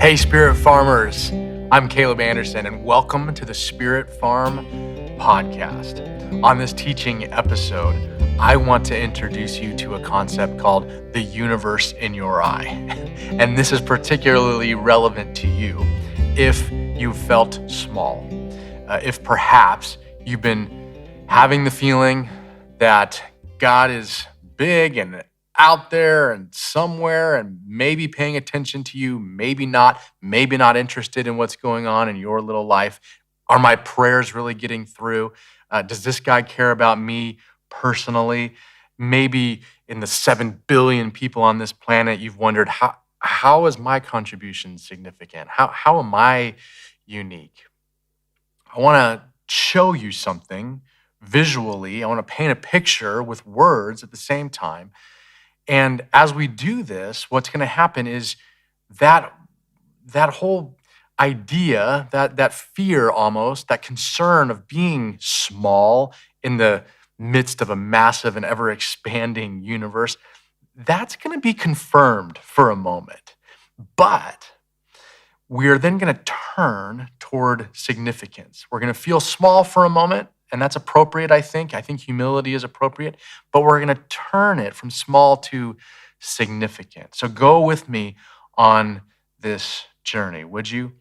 Hey, Spirit Farmers. I'm Caleb Anderson, and welcome to the Spirit Farm podcast. On this teaching episode, I want to introduce you to a concept called the universe in your eye. And this is particularly relevant to you if you felt small, if perhaps you've been having the feeling that God is big and out there and somewhere and maybe paying attention to you, maybe not interested in what's going on in your little life. Are my prayers really getting through? Does this guy care about me personally? Maybe in the 7 billion people on this planet, you've wondered, how is my contribution significant? How am I unique? I want to show you something visually. I want to paint a picture with words at the same time. And as we do this, what's going to happen is that whole idea, that fear almost, that concern of being small in the midst of a massive and ever expanding universe, that's going to be confirmed for a moment. But we're then going to turn toward significance. We're going to feel small for a moment, and that's appropriate, I think. I think humility is appropriate, but we're going to turn it from small to significant. So go with me on this journey, would you?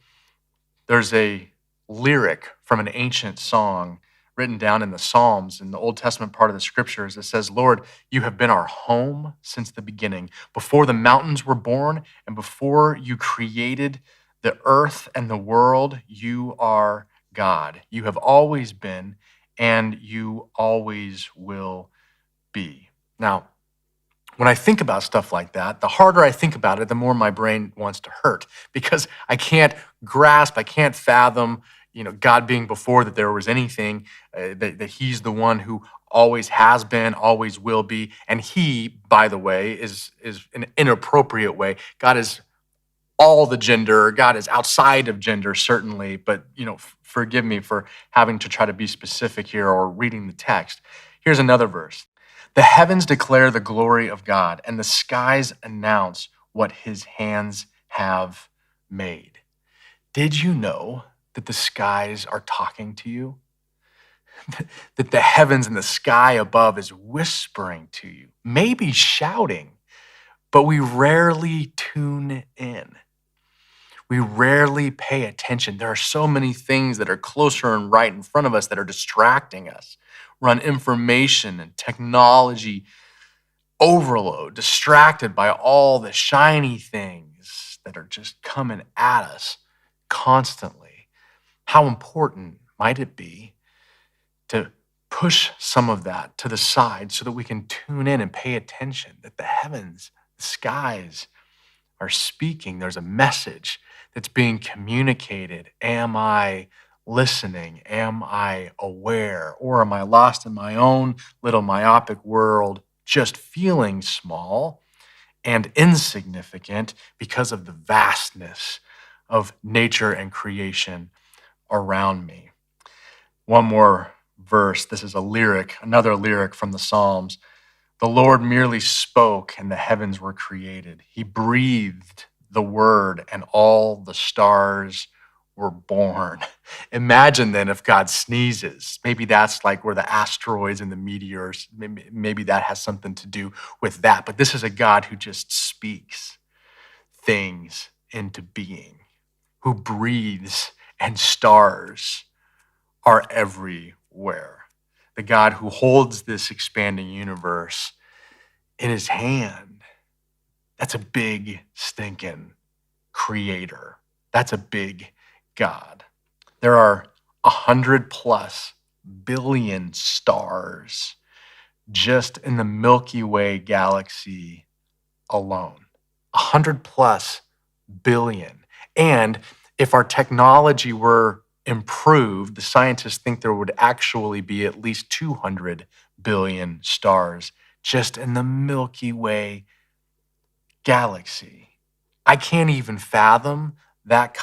There's a lyric from an ancient song written down in the Psalms, in the Old Testament part of the scriptures, that says, "Lord, you have been our home since the beginning. Before the mountains were born and before you created the earth and the world, you are God. You have always been, and you always will be." Now, when I think about stuff like that, the harder I think about it, the more my brain wants to hurt, because I can't grasp, I can't fathom, God being before that there was anything, that he's the one who always has been, always will be. And he, by the way, is an inappropriate way. God is all the gender. God is outside of gender, certainly, but forgive me for having to try to be specific here or reading the text. Here's another verse. "The heavens declare the glory of God, and the skies announce what his hands have made." Did you know that the skies are talking to you? That the heavens and the sky above is whispering to you, maybe shouting, but we rarely tune in. We rarely pay attention. There are so many things that are closer and right in front of us that are distracting us. We're on information and technology overload, distracted by all the shiny things that are just coming at us constantly. How important might it be to push some of that to the side so that we can tune in and pay attention, that the heavens, the skies are speaking? There's a message that's being communicated. Am I listening? Am I aware? Or am I lost in my own little myopic world, just feeling small and insignificant because of the vastness of nature and creation around me? One more verse. This is another lyric from the Psalms. "The Lord merely spoke and the heavens were created. He breathed the word and all the stars were born." Imagine then if God sneezes. Maybe that's like where the asteroids and the meteors, maybe that has something to do with that. But this is a God who just speaks things into being, who breathes, and stars are everywhere. The God who holds this expanding universe in his hand. That's a big stinking creator. That's a big God. There are 100+ billion stars just in the Milky Way galaxy alone. 100+ billion. And if our technology were improved, the scientists think there would actually be at least 200 billion stars just in the Milky Way galaxy. I can't even fathom that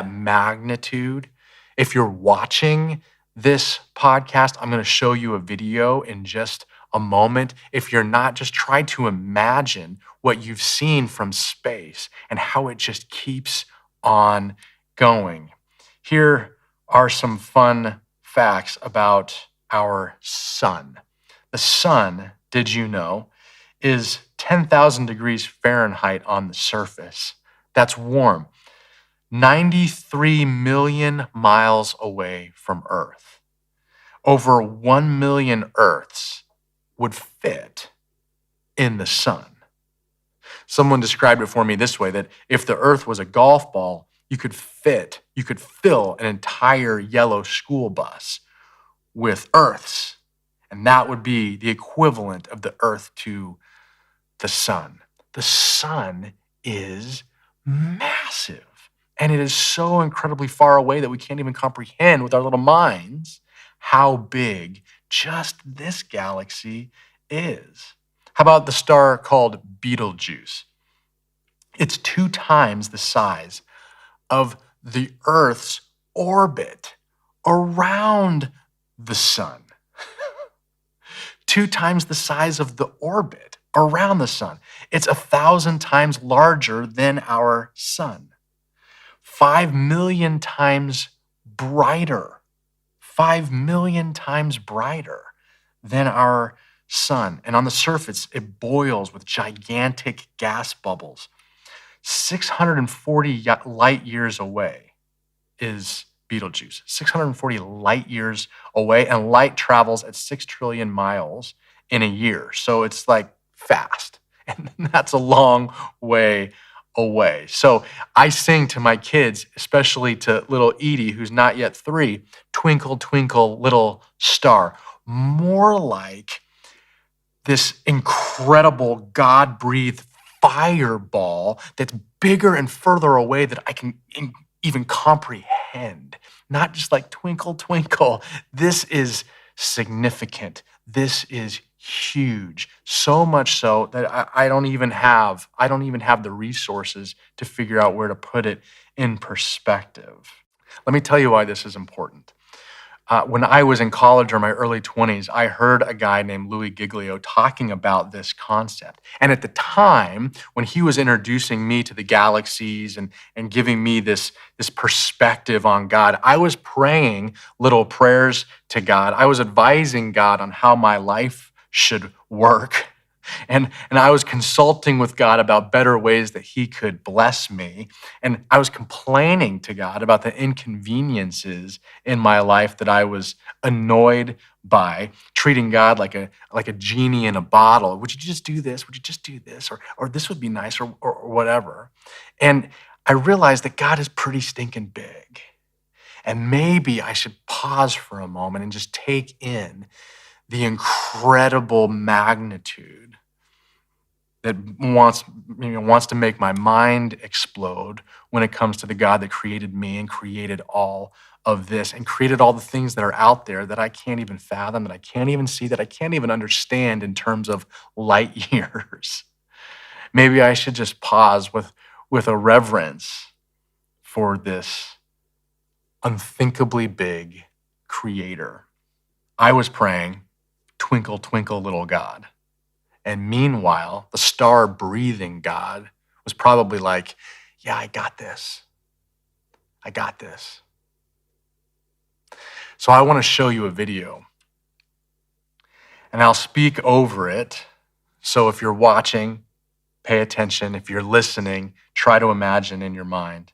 magnitude. If you're watching this podcast, I'm going to show you a video in just a moment if you're not, just try to imagine what you've seen from space and how it just keeps on going. Here are some fun facts about our sun. The sun, did you know, is 10,000 degrees Fahrenheit on the surface. That's warm. 93 million miles away from Earth. Over 1 million Earths would fit in the sun. Someone described it for me this way, that if the Earth was a golf ball, you could fill an entire yellow school bus with Earths. And that would be the equivalent of the Earth to the sun. The sun is massive. And it is so incredibly far away that we can't even comprehend with our little minds how big just this galaxy is. How about the star called Betelgeuse? It's 2 times the size of the Earth's orbit around the sun. 2 times the size of the orbit around the sun. It's 1,000 times larger than our sun. 5 million times brighter. 5 million times brighter than our sun. And on the surface, it boils with gigantic gas bubbles. 640 light years away is Betelgeuse. 640 light years away, and light travels at 6 trillion miles in a year. So it's like fast. And that's a long way away. So I sing to my kids, especially to little Edie, who's not yet 3, "Twinkle, twinkle, little star." More like this incredible God-breathed fireball that's bigger and further away that I can even comprehend. Not just like twinkle, twinkle. This is significant. This is huge. So much so that I don't even have the resources to figure out where to put it in perspective. Let me tell you why this is important. When I was in college or my early 20s, I heard a guy named Louis Giglio talking about this concept. And at the time, when he was introducing me to the galaxies and giving me this perspective on God, I was praying little prayers to God. I was advising God on how my life should work. And I was consulting with God about better ways that he could bless me. And I was complaining to God about the inconveniences in my life that I was annoyed by, treating God like a genie in a bottle. Would you just do this? Would you just do this? Or this would be nice, or whatever. And I realized that God is pretty stinking big. And maybe I should pause for a moment and just take in the incredible magnitude that wants to make my mind explode when it comes to the God that created me and created all of this and created all the things that are out there that I can't even fathom, that I can't even see, that I can't even understand in terms of light years. Maybe I should just pause with a reverence for this unthinkably big creator. I was praying, "Twinkle, twinkle, little God." And meanwhile, the star-breathing God was probably like, "Yeah, I got this. I got this." So I want to show you a video. And I'll speak over it. So if you're watching, pay attention. If you're listening, try to imagine in your mind.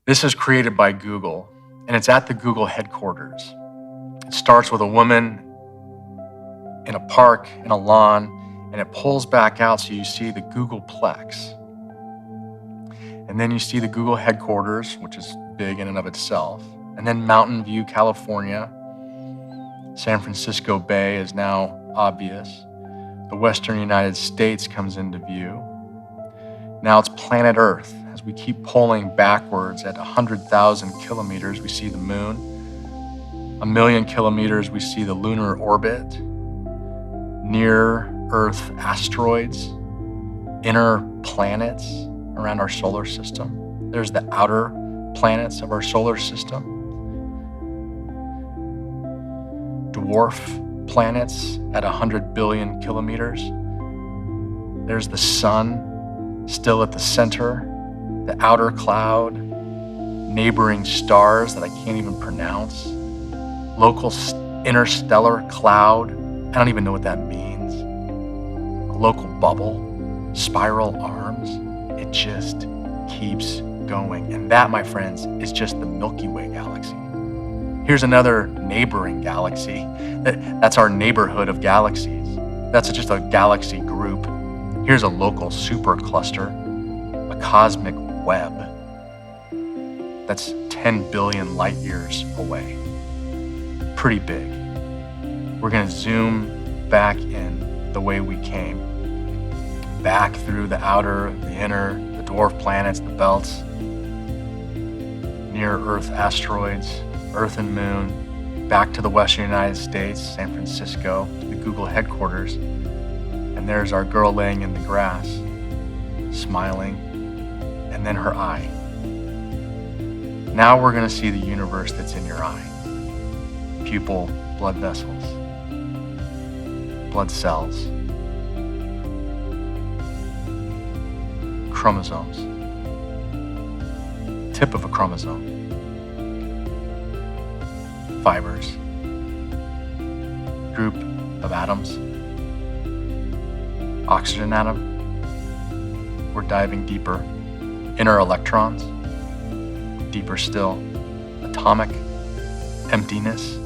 This is created by Google, and it's at the Google headquarters. It starts with a woman in a park, in a lawn, and it pulls back out so you see the Googleplex. And then you see the Google headquarters, which is big in and of itself. And then Mountain View, California. San Francisco Bay is now obvious. The Western United States comes into view. Now it's planet Earth. As we keep pulling backwards at 100,000 kilometers, we see the moon. 1,000,000 kilometers, we see the lunar orbit. Near-Earth asteroids, inner planets around our solar system. There's the outer planets of our solar system. Dwarf planets at 100 billion kilometers. There's the sun still at the center, the outer cloud, neighboring stars that I can't even pronounce, local interstellar cloud, I don't even know what that means, a local bubble, spiral arms. It just keeps going. And that, my friends, is just the Milky Way galaxy. Here's another neighboring galaxy. That's our neighborhood of galaxies. That's just a galaxy group. Here's a local supercluster, a cosmic web that's 10 billion light years away. Pretty big. We're going to zoom back in the way we came. Back through the outer, the inner, the dwarf planets, the belts, near-Earth asteroids, Earth and Moon, back to the Western United States, San Francisco, to the Google headquarters. And there's our girl laying in the grass, smiling, and then her eye. Now we're going to see the universe that's in your eye. Pupil, blood vessels, blood cells, chromosomes, tip of a chromosome, fibers, group of atoms, oxygen atom. We're diving deeper. Inner electrons, deeper still, atomic emptiness,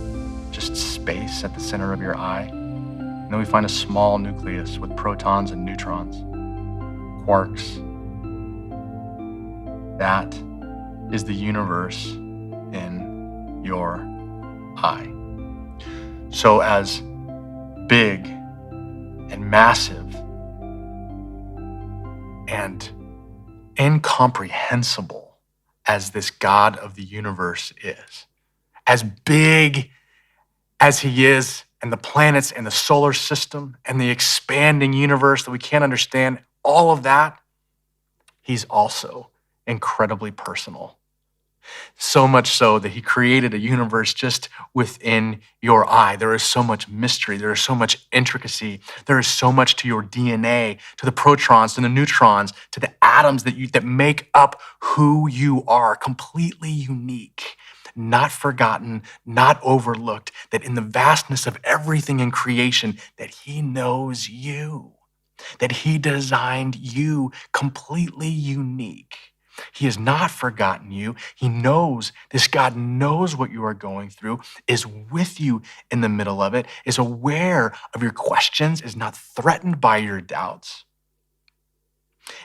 just space at the center of your eye. And then we find a small nucleus with protons and neutrons, quarks. That is the universe in your eye. So as big and massive and incomprehensible as this God of the universe is, as big as he is, and the planets and the solar system and the expanding universe that we can't understand, all of that, he's also incredibly personal. So much so that he created a universe just within your eye. There is so much mystery. There is so much intricacy. There is so much to your DNA, to the protons, to the neutrons, to the atoms that make up who you are, completely unique, not forgotten, not overlooked, that in the vastness of everything in creation, that he knows you, that he designed you completely unique. He has not forgotten you. He knows, this God knows what you are going through, is with you in the middle of it, is aware of your questions, is not threatened by your doubts,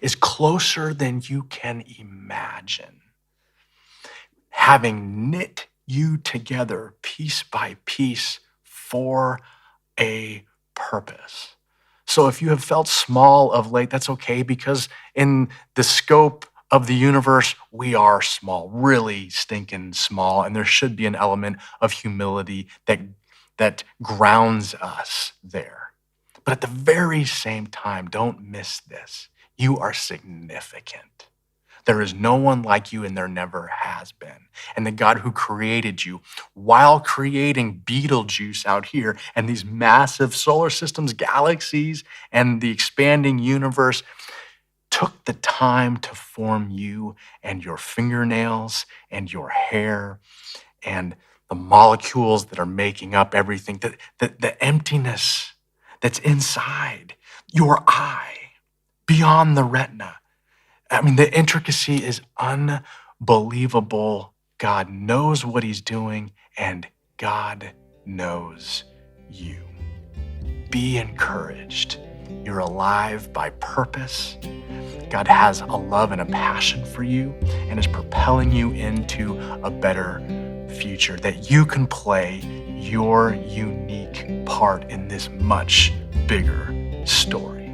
is closer than you can imagine, having knit you together piece by piece for a purpose. So if you have felt small of late, that's okay, because in the scope of the universe, we are small, really stinking small, and there should be an element of humility that grounds us there. But at the very same time, don't miss this. You are significant. There is no one like you, and there never has been. And the God who created you, while creating Betelgeuse out here and these massive solar systems, galaxies, and the expanding universe, took the time to form you and your fingernails and your hair and the molecules that are making up everything, the emptiness that's inside your eye, beyond the retina. I mean, the intricacy is unbelievable. God knows what he's doing, and God knows you. Be encouraged. You're alive by purpose. God has a love and a passion for you and is propelling you into a better future, that you can play your unique part in this much bigger story.